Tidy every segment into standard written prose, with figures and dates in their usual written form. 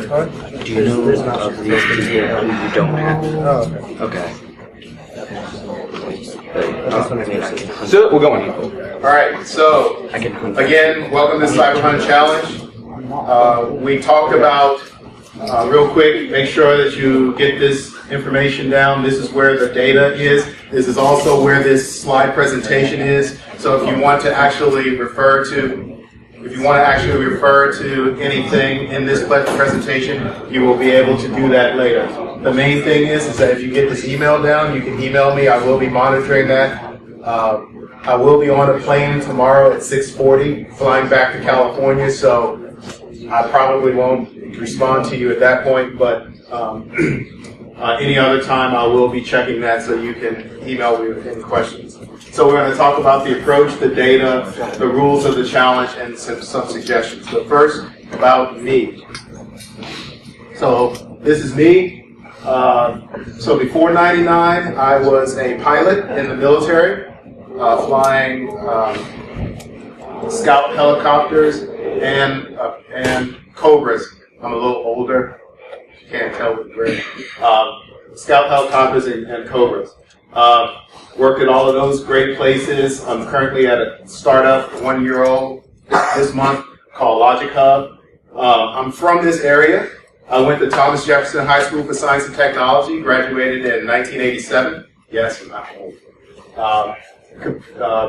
Do you know of these people who you don't have? Oh, Okay. So we'll go on. All right. So again, welcome to Cyber Hunt Challenge. We talked about real quick. Make sure that you get this information down. This is where the data is. This is also where this slide presentation is. So if you want to actually refer to anything in this presentation, you will be able to do that later. The main thing is that if you get this email down, you can email me. I will be monitoring that. I will be on a plane tomorrow at 6:40, flying back to California, so I probably won't respond to you at that point, but any other time I will be checking that so you can email me with any questions. So we're going to talk about the approach, the data, the rules of the challenge, and some suggestions. But first, about me. So this is me. So before '99, I was a pilot in the military, flying scout helicopters and Cobras. I'm a little older. You can't tell with gray. Scout helicopters and Cobras. Worked at all of those great places. I'm currently at a startup, 1-year-old this month, called LogicHu. I'm from this area. I went to Thomas Jefferson High School for Science and Technology, graduated in 1987. Yes, I'm not old.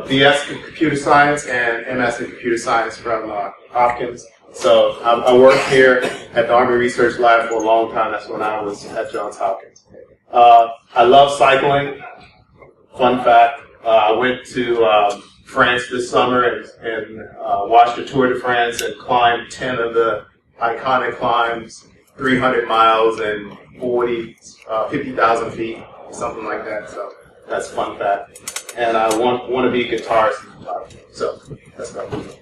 BS in Computer Science and MS in Computer Science from Hopkins. So I worked here at the Army Research Lab for a long time. That's when I was at Johns Hopkins. I love cycling. Fun fact, I went to France this summer and watched the Tour de France and climbed 10 of the iconic climbs, 300 miles and 50,000 feet, something like that. So that's a fun fact. And I want to be a guitarist. So that's about it.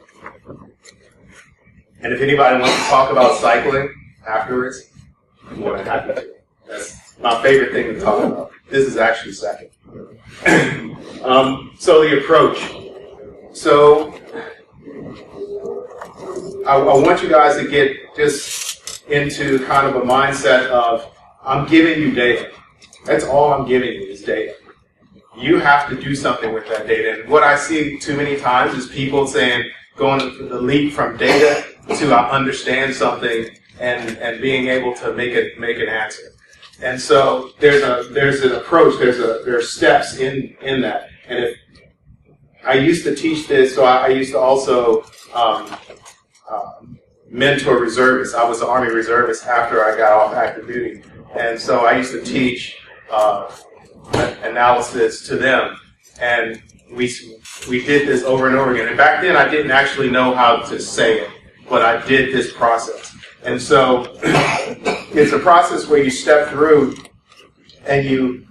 And if anybody wants to talk about cycling afterwards, I'm more than happy to. That's my favorite thing to talk about. This is actually second. So the approach. So I want you guys to get just into kind of a mindset of, I'm giving you data. That's all I'm giving you is data. You have to do something with that data. And what I see too many times is people saying, going the leap from data to I understand something and being able to make an answer. And so there's an approach, there are steps in that. And if I used to teach this, so I used to also mentor reservists. I was an Army reservist after I got off active duty. And so I used to teach analysis to them. And we did this over and over again. And back then I didn't actually know how to say it, but I did this process. And so it's a process where you step through and you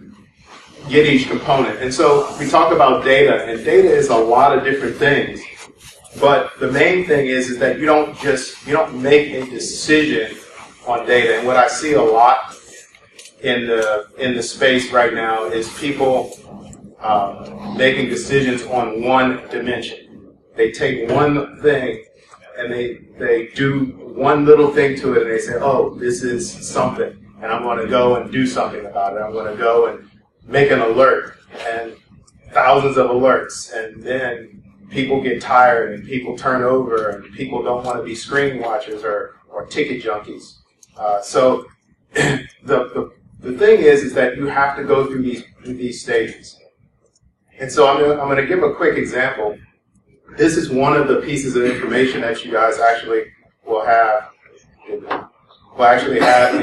get each component. And so we talk about data, and data is a lot of different things. But the main thing is that you don't make a decision on data. And what I see a lot in the space right now is people making decisions on one dimension. They take one thing and they do one little thing to it, and they say, oh, this is something, and I'm going to go and do something about it. I'm going to go and make an alert, and thousands of alerts, and then people get tired, and people turn over, and people don't want to be screen watchers or ticket junkies. So the thing is that you have to go through these stages. And so I'm going to give a quick example. This is one of the pieces of information that you guys actually will actually have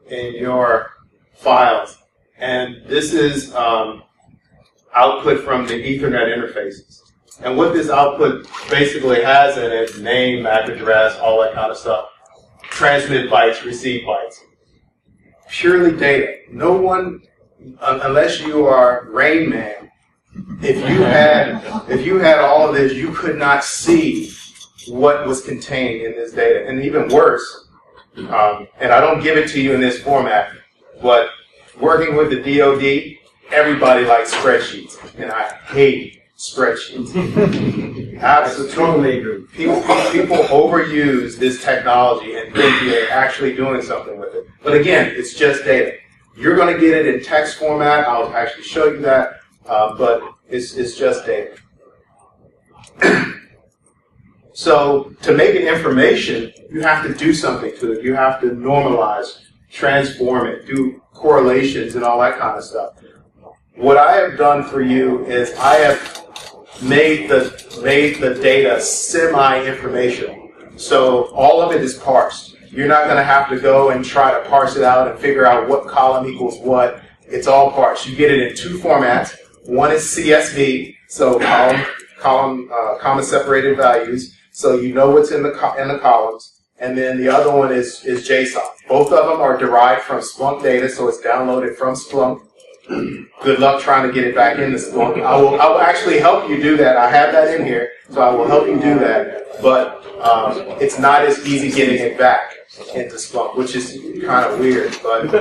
in your files. And this is output from the Ethernet interfaces. And what this output basically has in it, name, MAC address, all that kind of stuff. Transmit bytes, receive bytes. Purely data. No one, unless you are Rain Man, if you had all of this, you could not see what was contained in this data. And even worse, and I don't give it to you in this format, but working with the DoD, everybody likes spreadsheets, and I hate spreadsheets. Absolutely. Totally agree. People overuse this technology and think they're actually doing something with it. But again, it's just data. You're going to get it in text format. I'll actually show you that. But it's just data. So to make it information, you have to do something to it. You have to normalize, transform it, do correlations and all that kind of stuff. What I have done for you is I have made the data semi-informational. So all of it is parsed. You're not going to have to go and try to parse it out and figure out what column equals what. It's all parsed. You get it in two formats. One is CSV, so comma separated values, so you know what's in the columns. And then the other one is JSON. Both of them are derived from Splunk data, so it's downloaded from Splunk. Good luck trying to get it back into Splunk. I will actually help you do that. I have that in here, so I will help you do that. But it's not as easy getting it back into Splunk, which is kind of weird. But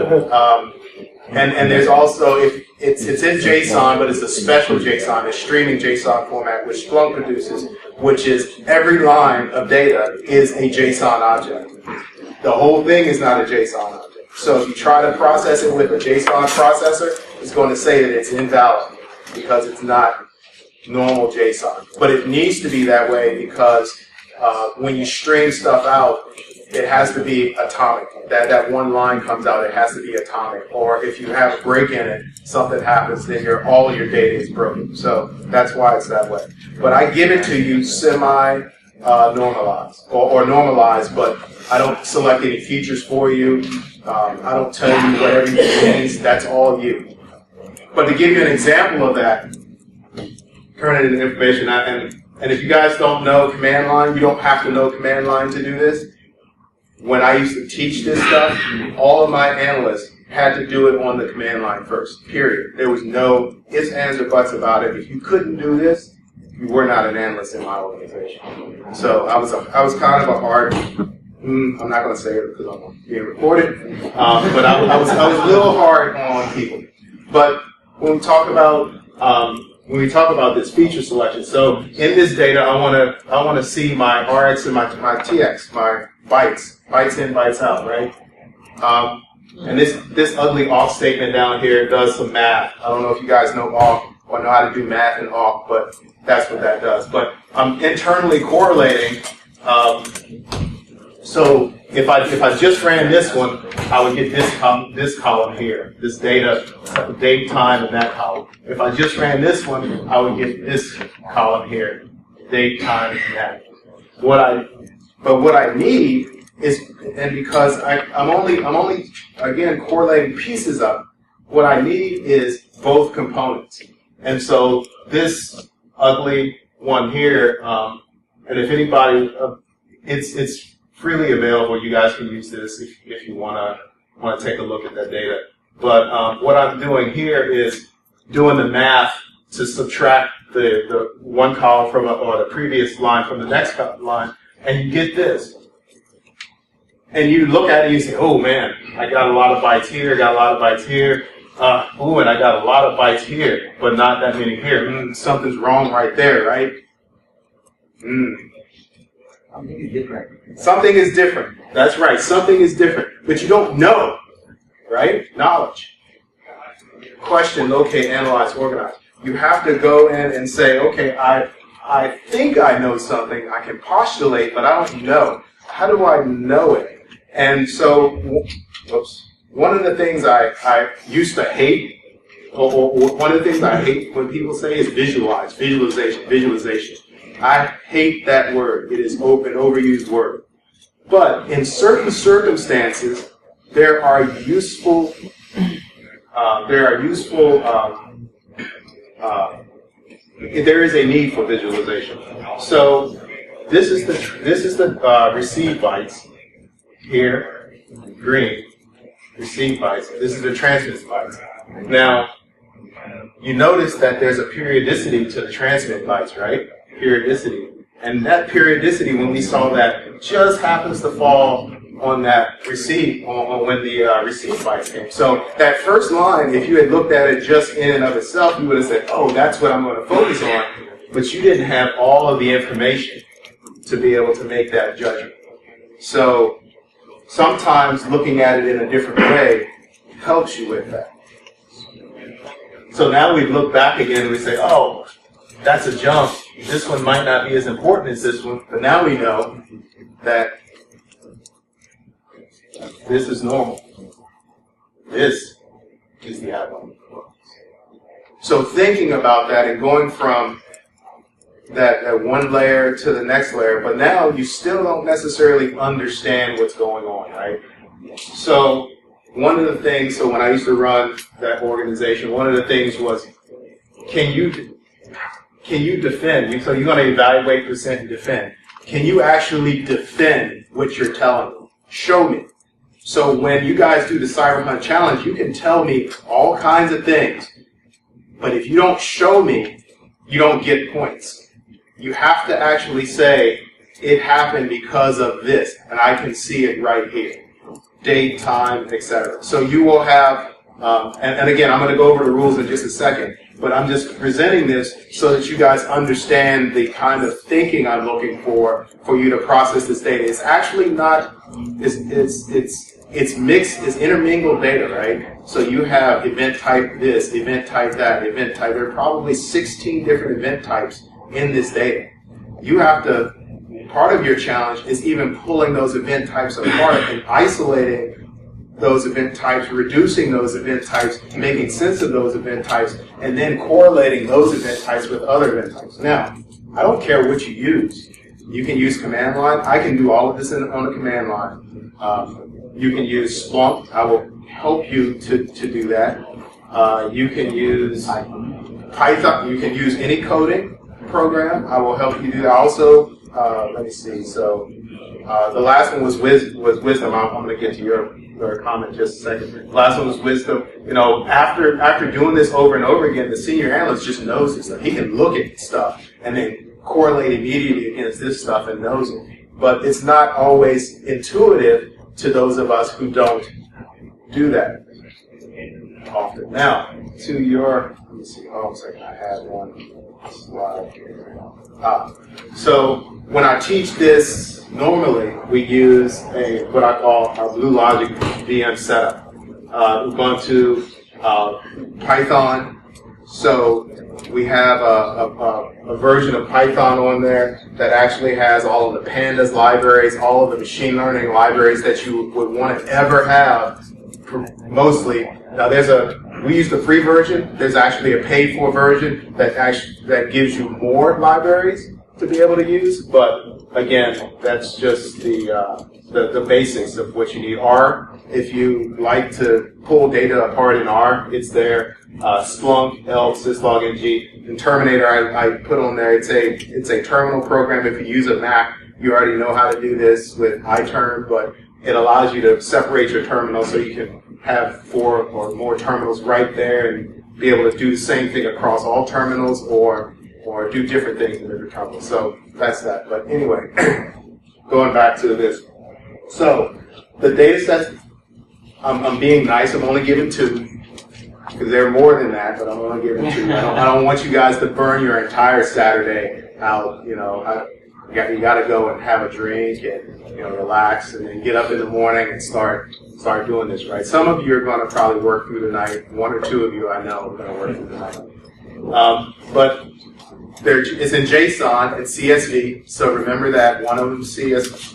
and there's also, if it's in JSON, but it's a special JSON, a streaming JSON format, which Splunk produces, which is every line of data is a JSON object. The whole thing is not a JSON object. So if you try to process it with a JSON processor, it's going to say that it's invalid because it's not normal JSON. But it needs to be that way because when you stream stuff out, it has to be atomic. That one line comes out, it has to be atomic. Or if you have a break in it, something happens, then all your data is broken. So that's why it's that way. But I give it to you semi-normalized or normalized, but I don't select any features for you. I don't tell you what everything means. That's all you. But to give you an example of that, turn it into information. And if you guys don't know command line, you don't have to know command line to do this. When I used to teach this stuff, all of my analysts had to do it on the command line first, period. There was no ifs, ands, or buts about it. If you couldn't do this, you were not an analyst in my organization. So I was kind of a hard, I'm not going to say it because I'm being recorded, but I was a little hard on people. But when we talk about this feature selection, so in this data, I want to see my RX and my TX, my bytes in, bytes out, right? And this ugly awk statement down here does some math. I don't know if you guys know awk or know how to do math in awk, but that's what that does. But I'm internally correlating. So if I just ran this one, I would get this column here, this data, date, time, and that column. If I just ran this one, I would get this column here, date, time, and that. But what I need is, and because I'm only again correlating pieces up, what I need is both components. And so this ugly one here, and if anybody, it's freely available. You guys can use this if you want to take a look at that data. But what I'm doing here is doing the math to subtract the one column from or the previous line from the next line, and you get this. And you look at it and you say, oh man, I got a lot of bytes here, got a lot of bytes here. Ooh, and I got a lot of bytes here, but not that many here. Something's wrong right there, right? Something is different. Something is different. That's right. Something is different. But you don't know, right? Knowledge. Question, locate, analyze, organize. You have to go in and say, okay, I think I know something. I can postulate, but I don't know. How do I know it? And so, one of the things I used to hate, or one of the things I hate when people say is visualize, visualization. I hate that word. It is an overused word. But in certain circumstances, there are useful. There is a need for visualization. So this is the receive bytes here, green. Receive bytes. This is the transmit bytes. Now, you notice that there's a periodicity to the transmit bytes, right? Periodicity. And that periodicity, when we saw that, just happens to fall on that receive, when the receive bytes came. So that first line, if you had looked at it just in and of itself, you would have said, oh, that's what I'm going to focus on. but you didn't have all of the information to be able to make that judgment. So sometimes looking at it in a different way helps you with that. So now we look back again and we say, oh, that's a jump. This one might not be as important as this one, but now we know that this is normal. This is the abnormal. So thinking about that and going from that one layer to the next layer, but now you still don't necessarily understand what's going on, right? So one of the things, so when I used to run that organization, one of the things was, can you defend? So you're going to evaluate, present, and defend. Can you actually defend what you're telling me? Show me. So when you guys do the Cyber Hunt Challenge, you can tell me all kinds of things, but if you don't show me, you don't get points. You have to actually say, it happened because of this, and I can see it right here. Date, time, etc. So you will have, and again, I'm going to go over the rules in just a second, but I'm just presenting this so that you guys understand the kind of thinking I'm looking for you to process this data. It's actually not, it's mixed, it's intermingled data, right? So you have event type this, event type that, event type. There are probably 16 different event types in this data. You have to, part of your challenge is even pulling those event types apart and isolating those event types, reducing those event types, making sense of those event types, and then correlating those event types with other event types. Now, I don't care what you use. You can use command line. I can do all of this on a command line. You can use Splunk. I will help you to do that. You can use Python. You can use any coding program. I will help you do that. Also, let me see. So the last one was wisdom. I'm going to get to your comment in just a second. The last one was wisdom. You know, after doing this over and over again, the senior analyst just knows this stuff. He can look at stuff and then correlate immediately against this stuff and knows it. But it's not always intuitive to those of us who don't do that often. Now, to your, let me see, hold on a second, I had one slide here. So when I teach this, normally we use what I call our Blue Logic VM setup. Ubuntu, Python. So we have a version of Python on there that actually has all of the pandas libraries, all of the machine learning libraries that you would want to ever have, mostly. Now we use the free version. There's actually a paid for version that gives you more libraries to be able to use. But again, that's just the basics of what you need. R, if you like to pull data apart in R, it's there. Splunk, ELK, syslog-ng, and Terminator I put on there. It's a terminal program. If you use a Mac, you already know how to do this with iTerm, but it allows you to separate your terminal so you can have 4 or more terminals right there and be able to do the same thing across all terminals or do different things in different terminals. So that's that. But anyway, going back to this. So the data sets, I'm being nice. I'm only giving 2. Because there are more than that, but I'm only giving 2. I don't want you guys to burn your entire Saturday out. You know, you got to go and have a drink and relax, and then get up in the morning and start doing this. Right? Some of you are going to probably work through the night. 1 or 2 of you I know are going to work through the night. But it's in JSON and CSV. So remember that one of them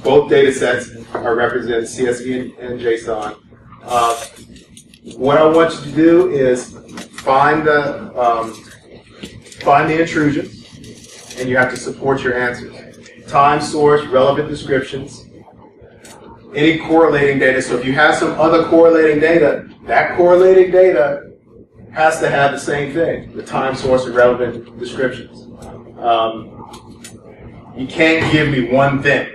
both data sets are represented CSV and JSON. What I want you to do is find the intrusion, and you have to support your answers. Time, source, relevant descriptions, any correlating data. So if you have some other correlating data, that correlating data has to have the same thing, the time, source, and relevant descriptions. You can't give me one thing.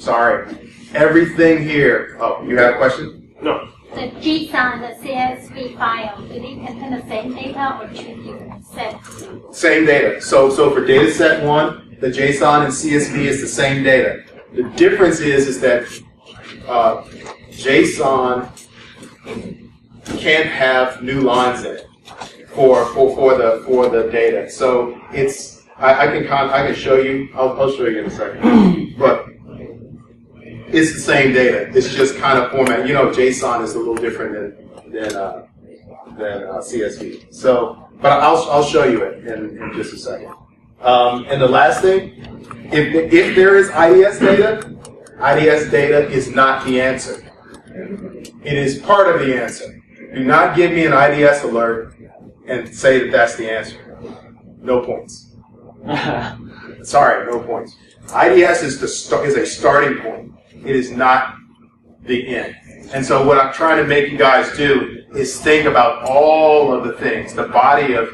Sorry. Everything here. Oh, you have a question? No. The JSON and the CSV file, do they contain the same data or 2 different sets? Same data. So for data set 1, the JSON and CSV is the same data. The difference is that JSON can't have new lines in it. for the data. So it's I can show you. I'll show you in a second. But it's the same data. It's just kind of format. JSON is a little different than CSV. So, but I'll show you it in just a second. And the last thing, if there is IDS data is not the answer. It is part of the answer. Do not give me an IDS alert and say that that's the answer. No points. Sorry, no points. IDS is a starting point. It is not the end. And so what I'm trying to make you guys do is think about all of the things, the body of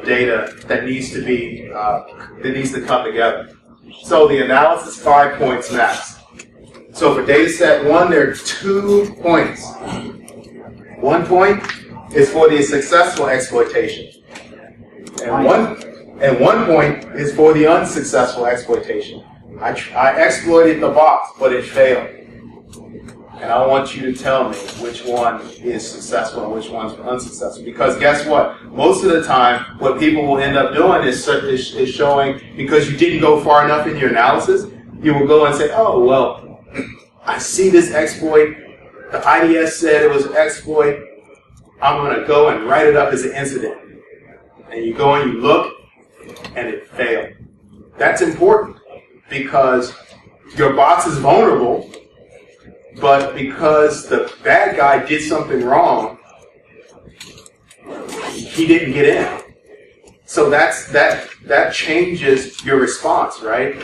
data that needs to come together. So the analysis, 5 points max. So for data set 1, there are 2 points. 1 point is for the successful exploitation. And one point is for the unsuccessful exploitation. I exploited the box, but it failed. And I want you to tell me which one is successful and which one's unsuccessful. Because guess what? Most of the time, what people will end up doing is showing, because you didn't go far enough in your analysis, you will go and say, oh, well, I see this exploit. The IDS said it was an exploit. I'm going to go and write it up as an incident. And you go and you look, and it failed. That's important because your box is vulnerable, but because the bad guy did something wrong, he didn't get in. So that changes your response, right?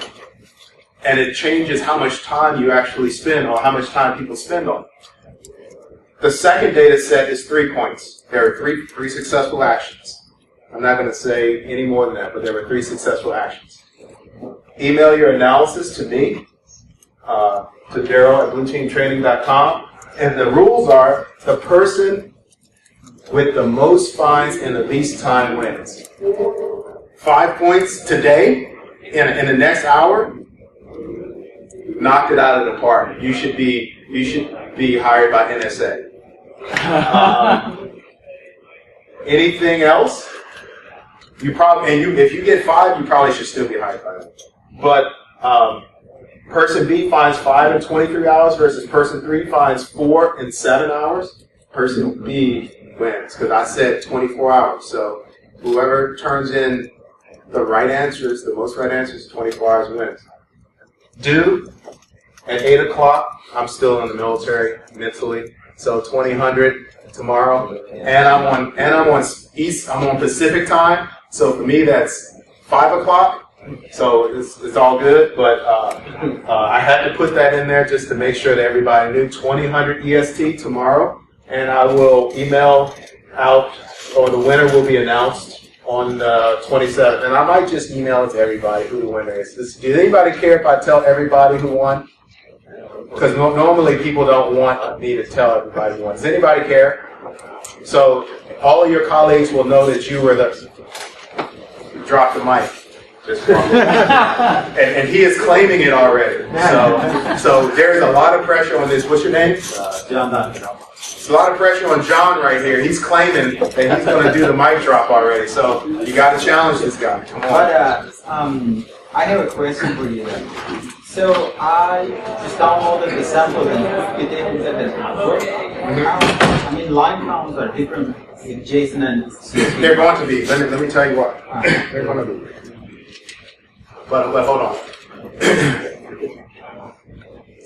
And it changes how much time you actually spend or how much time people spend on it. The second data set is 3 points. There are three successful actions. I'm not going to say any more than that, but there were 3 successful actions. Email your analysis to me, to Darryl at blueteamtraining.com. And the rules are the person with the most finds in the least time wins. 5 points today, in the next hour, knocked it out of the park. You should be hired by NSA. Anything else? If you get 5, you probably should still be hired by them. But person B finds 5 in 23 hours versus person 3 finds 4 in 7 hours. Person B wins because I said 24 hours. So whoever turns in the right answers, the most right answers, 24 hours wins. Due at 8 o'clock. I'm still in the military mentally, so 2000 tomorrow, and I'm on Pacific time. So for me, that's 5 o'clock. So it's all good, but I had to put that in there just to make sure that everybody knew 2000 EST tomorrow, and I will email out, or the winner will be announced on the 27th, and I might just email it to everybody who the winner is. Does anybody care if I tell everybody who won? Because normally people don't want me to tell everybody who won. Does anybody care? So all of your colleagues will know that you were the... Drop the mic. And he is claiming it already. So there's a lot of pressure on this. What's your name? John. There's a lot of pressure on John right here. He's claiming that he's going to do the mic drop already. So you got to challenge this guy. Come on. But I have a question for you. So I just downloaded the sample and put it into the network. I mean, line counts are different in JSON and CSV. They're going to be. Let me tell you what. They're going to be. But hold on.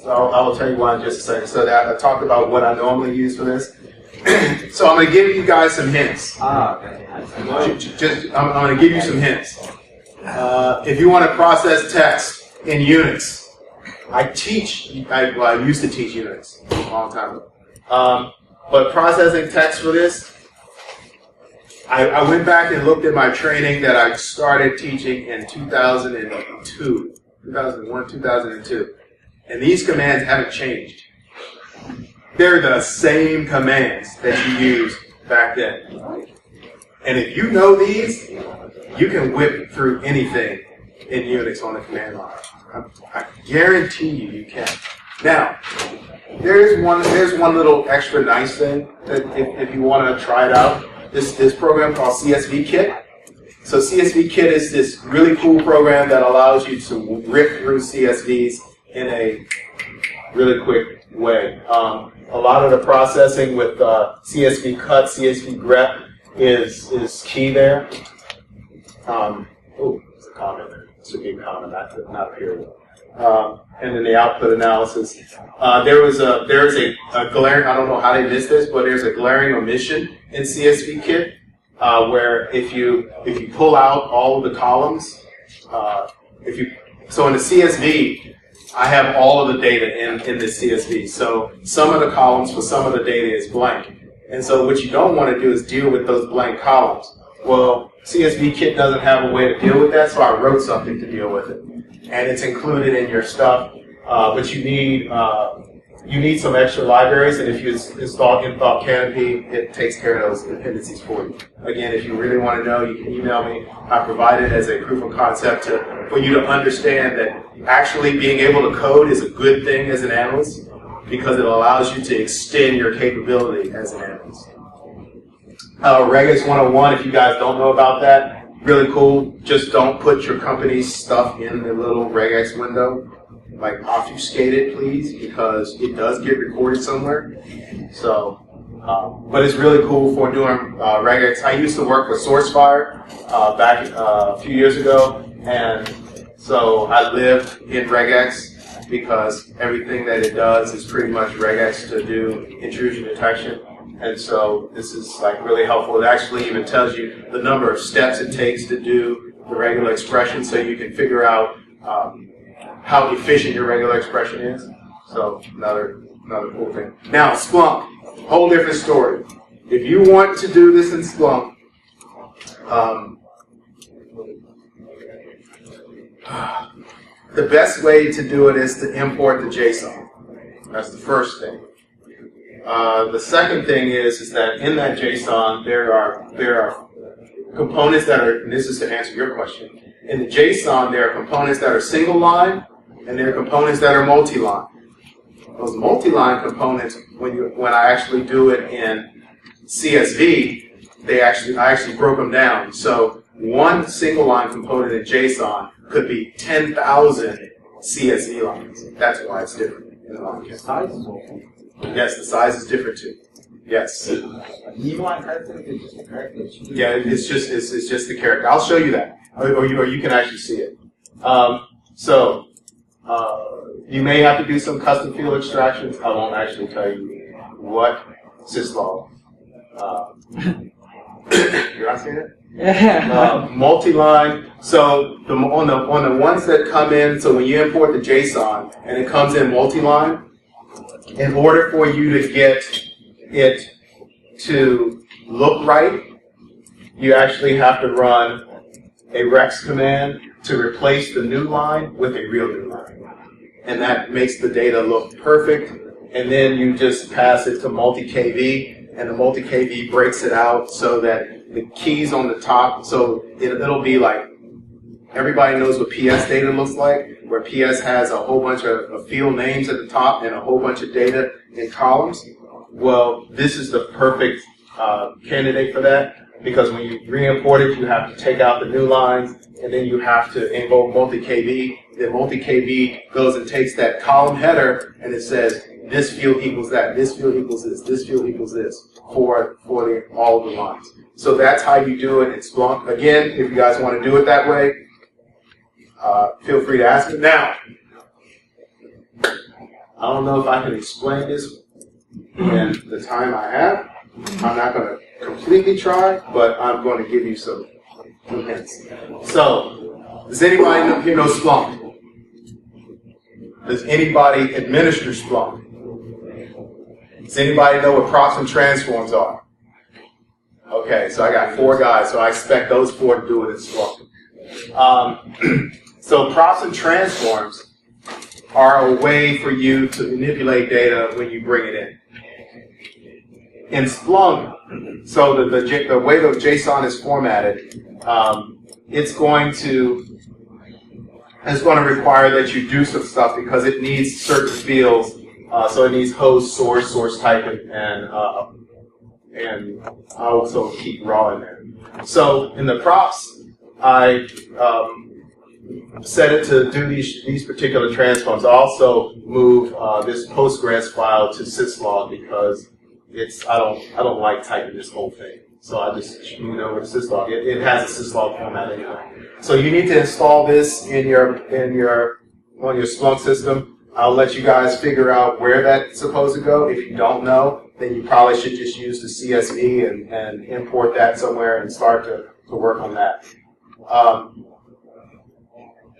So I will tell you why in just a second. So that I talked about what I normally use for this. So I'm going to give you guys some hints. Okay. I'm going to give you some hints. If you want to process text in Unix, I used to teach Unix a long time ago. But processing text for this, I went back and looked at my training that I started teaching in 2001, 2002. And these commands haven't changed. They're the same commands that you used back then. And if you know these, you can whip through anything in Unix on the command line. I guarantee you can. Now, there's one little extra nice thing that if you want to try it out. this program called CSV Kit. So CSV Kit is this really cool program that allows you to rip through CSVs in a really quick way. A lot of the processing with CSV cut, CSV grep is key there. Oh, there's a comment there. This should be a comment, not a period. And then the output analysis. There is a glaring, I don't know how they missed this, but there's a glaring omission in CSV Kit where if you pull out all of the columns, so in the CSV, I have all of the data in this CSV. So some of the columns for some of the data is blank. And so what you don't want to do is deal with those blank columns. Well, CSV Kit doesn't have a way to deal with that, so I wrote something to deal with it. And it's included in your stuff, but you need some extra libraries, and if you install Thought Canopy, it takes care of those dependencies for you. Again, if you really want to know, you can email me. I provide it as a proof of concept for you to understand that actually being able to code is a good thing as an analyst because it allows you to extend your capability as an analyst. Regex 101, if you guys don't know about that, really cool. Just don't put your company's stuff in the little regex window. Like, obfuscate it, please, because it does get recorded somewhere. So, but it's really cool for doing regex. I used to work for SourceFire back a few years ago, and so I lived in regex because everything that it does is pretty much regex to do intrusion detection. And so this is like really helpful. It actually even tells you the number of steps it takes to do the regular expression, so you can figure out how efficient your regular expression is. So another cool thing. Now Splunk, whole different story. If you want to do this in Splunk, the best way to do it is to import the JSON. That's the first thing. The second thing is that in that JSON there are components that are, and this is to answer your question. In the JSON there are components that are single line, and there are components that are multi-line. Those multi-line components, when I actually do it in CSV, I actually broke them down. So one single line component in JSON could be 10,000 CSV lines. That's why it's different in the line count. Yes, the size is different too. Yes. Inline character is just a character. Yeah, it's just the character. I'll show you that, or you can actually see it. You may have to do some custom field extractions. I won't actually tell you what syslog. You're not seeing it? Multi-line. So on the ones that come in, so when you import the JSON and it comes in multi-line, in order for you to get it to look right, you actually have to run a rex command to replace the new line with a real new line. And that makes the data look perfect. And then you just pass it to multi-KV, and the multi-KV breaks it out so that the keys on the top, so it'll be like, everybody knows what PS data looks like, where PS has a whole bunch of field names at the top and a whole bunch of data in columns. Well, this is the perfect candidate for that, because when you re-import it, you have to take out the new lines, and then you have to invoke multi-KV. Then multi-KV goes and takes that column header, and it says, this field equals that, this field equals this field equals this, for all of the lines. So that's how you do it in Splunk. Again, if you guys want to do it that way, feel free to ask me. Now, I don't know if I can explain this in the time I have. I'm not going to completely try, but I'm going to give you some hints. So, does anybody here know Splunk? Does anybody administer Splunk? Does anybody know what props and transforms are? Okay, so I got 4 guys, so I expect those 4 to do it in Splunk. So props and transforms are a way for you to manipulate data when you bring it in. In Splunk, so the way the JSON is formatted, it's going to require that you do some stuff because it needs certain fields. So it needs host, source type, and and I also keep raw in there. So in the props, I set it to do these particular transforms. I also move this Postgres file to syslog because I don't like typing this whole thing. So I just move it over to syslog. It has a syslog format anyway. So you need to install this on your Splunk system. I'll let you guys figure out where that's supposed to go. If you don't know, then you probably should just use the CSV and import that somewhere and start to work on that.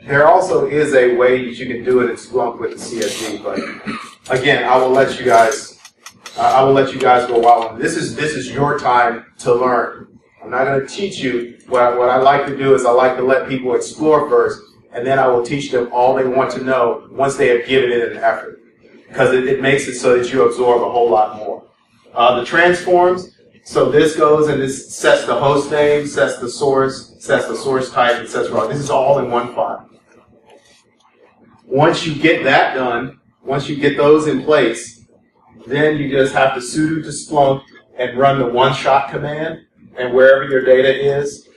There also is a way that you can do it in Splunk with the CSV, but again, I will let you guys go wild. This is your time to learn. I'm not going to teach you. What I like to do is I like to let people explore first, and then I will teach them all they want to know once they have given it an effort, because it makes it so that you absorb a whole lot more. The transforms, so this goes and this sets the host name, sets the source type, and sets raw. This is all in one file. Once you get that done, once you get those in place, then you just have to sudo to Splunk and run the one-shot command, and wherever your data is,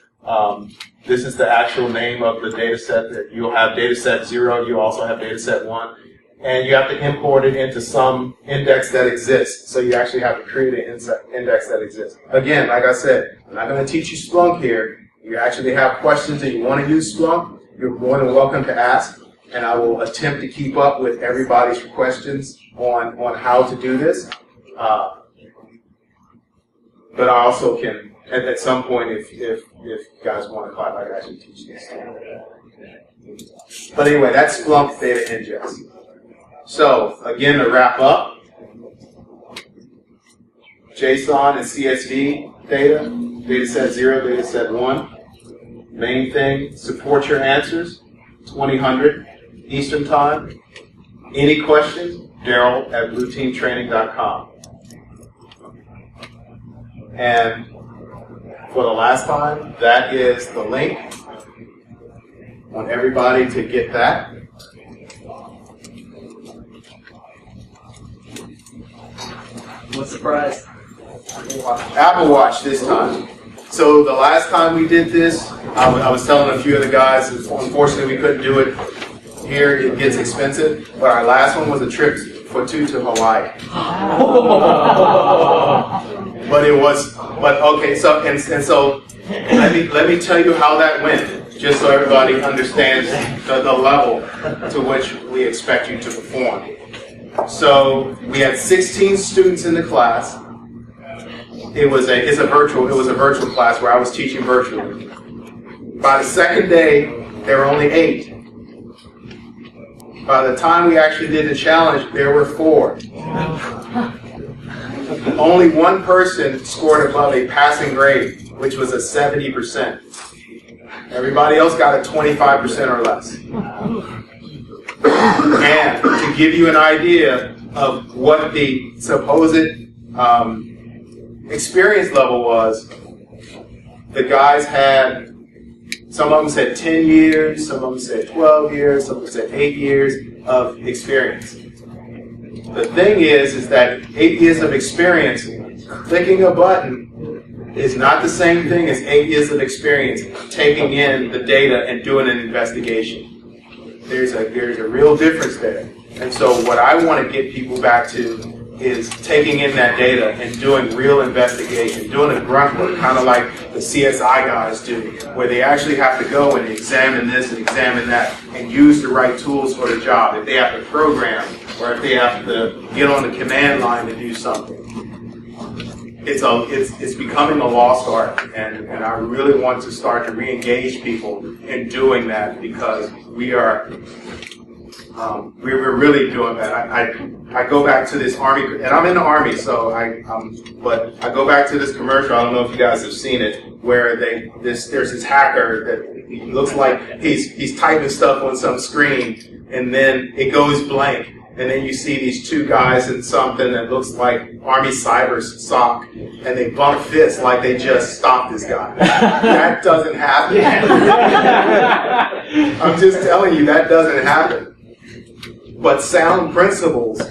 this is the actual name of the data set that you'll have data set 0, you also have data set 1, and you have to import it into some index that exists. So you actually have to create an index that exists. Again, like I said, I'm not going to teach you Splunk here. You actually have questions and you want to use Splunk, you're more than welcome to ask, and I will attempt to keep up with everybody's questions on how to do this. But I also can, at some point, if you guys want to clap, I can actually teach this. But anyway, that's Splunk data ingest. So, again, to wrap up, JSON and CSV data, data set 0, data set 1. Main thing, support your answers, 2000 Eastern Time. Any questions? Darryl at blueteamtraining.com. And for the last time, that is the link. I want everybody to get that. What's the prize? Apple Watch this time. So the last time we did this, I was telling a few of the guys, unfortunately we couldn't do it here, it gets expensive, but our last one was a trip for 2 to Hawaii. So let me tell you how that went, just so everybody understands the level to which we expect you to perform. So we had 16 students in the class. It was a virtual class where I was teaching virtually. By the second day, there were only 8. By the time we actually did the challenge, there were 4. Only one person scored above a passing grade, which was a 70%. Everybody else got a 25% or less. And to give you an idea of what the supposed experience level was, the guys had, some of them said 10 years, some of them said 12 years, some of them said 8 years of experience. The thing is that 8 years of experience, clicking a button, is not the same thing as 8 years of experience taking in the data and doing an investigation. There's a real difference there. And so what I want to get people back to is taking in that data and doing real investigation, doing a grunt work, kind of like the CSI guys do, where they actually have to go and examine this and examine that and use the right tools for the job. If they have to program or if they have to get on the command line to do something. It's becoming a lost art, and I really want to start to re-engage people in doing that, because we're really doing that. I go back to this Army, and I'm in the Army, so but I go back to this commercial. I don't know if you guys have seen it, where there's this hacker that he looks like he's typing stuff on some screen, and then it goes blank. And then you see these 2 guys in something that looks like Army Cyber's sock, and they bump fists like they just stopped this guy. That doesn't happen. I'm just telling you, that doesn't happen. But sound principles,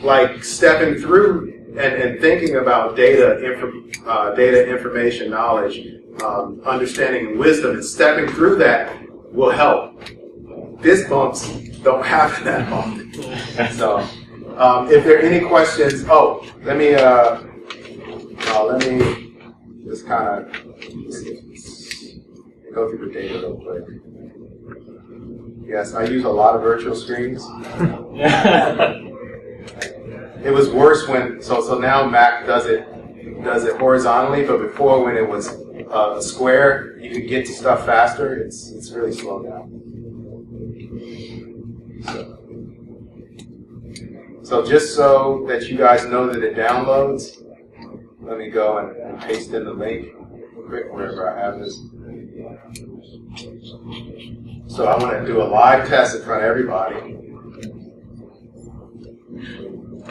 like stepping through and thinking about data, information, knowledge, understanding and wisdom, and stepping through that will help. Fist bumps don't happen that often. So, if there are any questions, let me just kind of go through the data real quick. Yes, I use a lot of virtual screens. It was worse when, so now Mac does it horizontally, but before when it was a square, you could get to stuff faster. It's really slow now. So just so that you guys know that it downloads, let me go and paste in the link real quick wherever I have this. So I want to do a live test in front of everybody,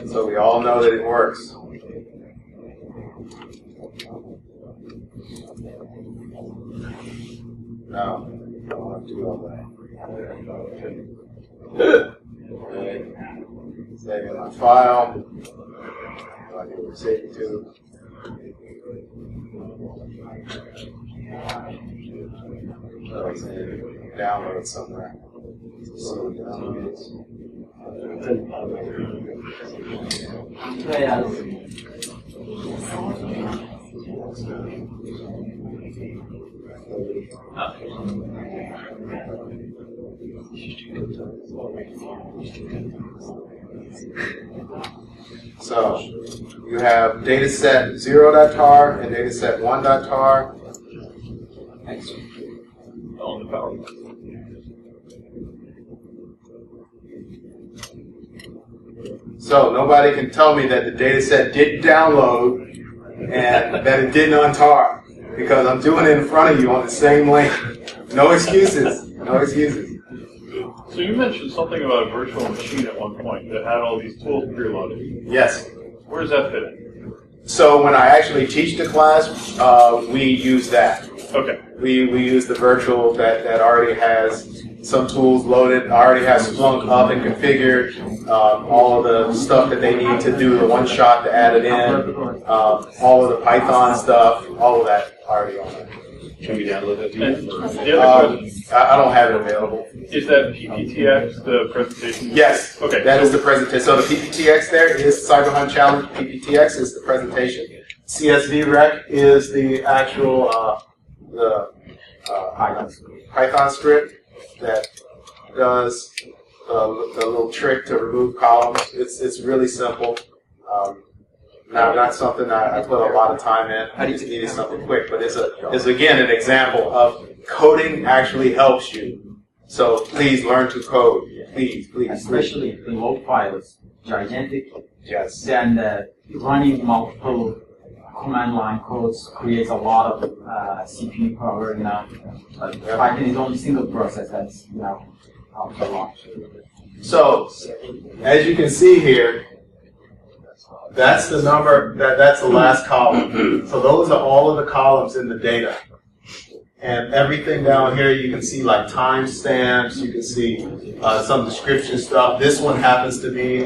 so we all know that it works. No, I don't want to do all that. Saving my file. I need to save it to. Download somewhere. So So you have dataset 0.tar and dataset 1.tar. On the power. So nobody can tell me that the dataset didn't download and that it didn't untar, because I'm doing it in front of you on the same link. No excuses. No excuses. So you mentioned something about a virtual machine at one point that had all these tools preloaded. Yes. Where does that fit in? So when I actually teach the class, we use that. Okay. We use the virtual that already has some tools loaded, already has Splunk up and configured, all of the stuff that they need to do the one shot to add it in, all of the Python stuff, all of that already on it. Can we download that? The other question, I don't have it available. Is that PPTX, the presentation? Yes. Okay. That is the presentation. So the PPTX there is Cyber Hunt Challenge. PPTX is the presentation. CSV Rec is the actual Python script that does the little trick to remove columns. It's really simple. Not something I put a lot of time in. I just needed something quick, but it's again an example of coding actually helps you. So please learn to code. Please. Especially the log files, gigantic. Yes. Then running multiple command line codes creates a lot of CPU power now. But Python is only single process. That's helps a lot. So as you can see here, that's the number, that's the last column. So those are all of the columns in the data. And everything down here, you can see like timestamps, you can see some description stuff. This one happens to be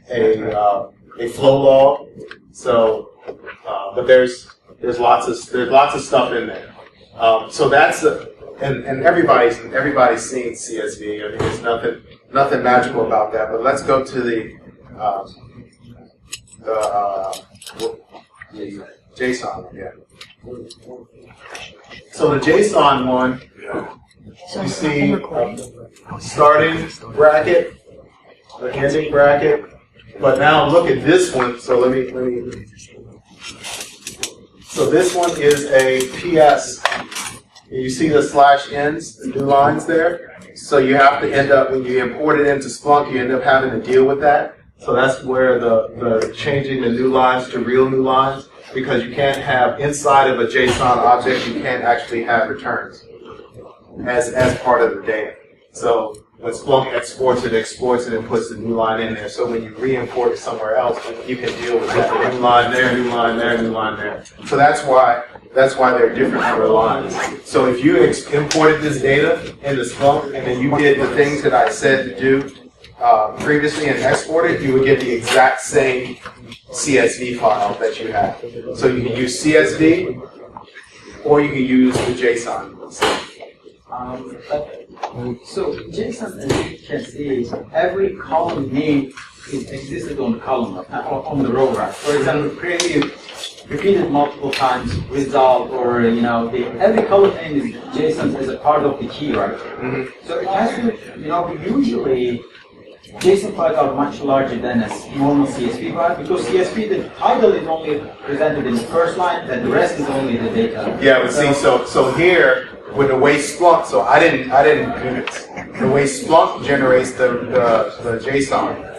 a flow log. So, but there's lots of stuff in there. So that's and everybody's seen CSV. I mean, there's nothing magical about that. But let's go to the JSON, yeah. So the JSON one, you see starting bracket, the ending bracket, but now look at this one. So let me. So this one is a PS. You see the /ns, the new lines there. So you have to end up, when you import it into Splunk, you end up having to deal with that. So that's where the changing the new lines to real new lines, because you can't have inside of a JSON object, you can't actually have returns as part of the data. So when Splunk exports it and puts the new line in there. So when you re-import it somewhere else, you can deal with that. New line there, new line there, new line there. So that's why they're different number of lines. So if you imported this data into Splunk and then you did the things that I said to do, previously and export it, you would get the exact same CSV file that you have. So you can use CSV, or you can use the JSON. So JSON, as you can see, every column name is existed on the column, on the row, right? For example, preview repeated multiple times, result, or every column name is JSON as a part of the key, right? Mm-hmm. So it has to, usually JSON files are much larger than a normal CSV file because CSV, the title is only presented in the first line, and the rest is only the data. Yeah, but see, so here with the way Splunk, so I didn't do this. The way Splunk generates the JSON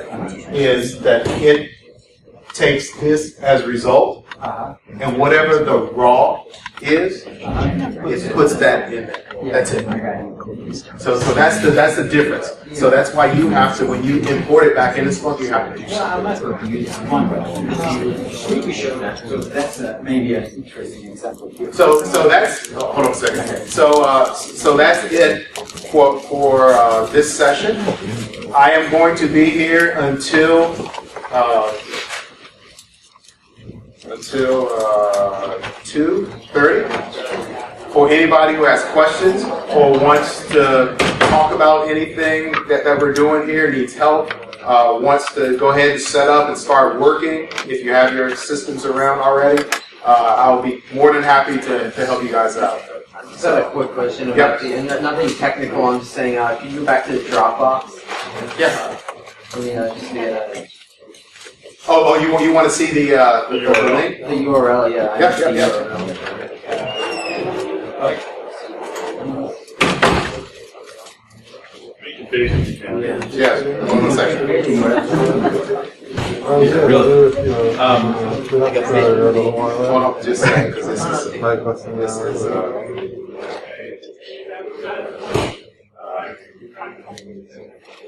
is that it takes this as result, and whatever the raw is, it puts that in there. That's it. So that's the difference. So that's why you have to, when you import it back into Splunk, you have to do Well, I'm not going to use one, but we show that. So that's maybe an interesting example here. So that's, hold on a second. So that's it for this session. I am going to be here until 2:30. For anybody who has questions or wants to talk about anything that we're doing here, needs help, wants to go ahead and set up and start working, if you have your systems around already, I'll be more than happy to help you guys out. I just had a quick question about and nothing technical. I'm just saying, can you go back to the Dropbox? Yeah. Just the Oh, you want to see the link? the URL, yeah. I Yep, see yep, URL. Make it big if you can. Yes. Hold on a second. Hold on, just a second, because this is.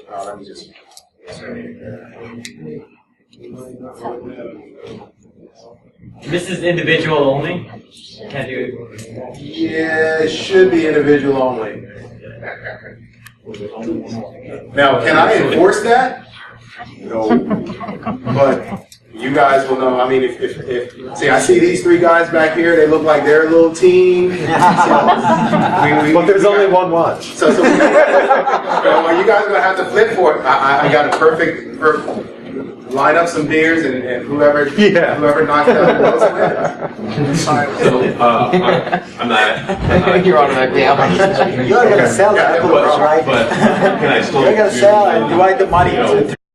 Let me just. This is individual only? Can't do Yeah, it should be individual only. Now, can I enforce that? No. But you guys will know. I mean, if see, I see these three guys back here. They look like they're a little team. But there's only one watch. So you guys are gonna have to flip for it. I got a perfect. Line up some beers and whoever knocks out the most wins. I'm not. You're automatically out. You're going to sell the Apple Watch, right? But can I still? You're going to sell and divide the money into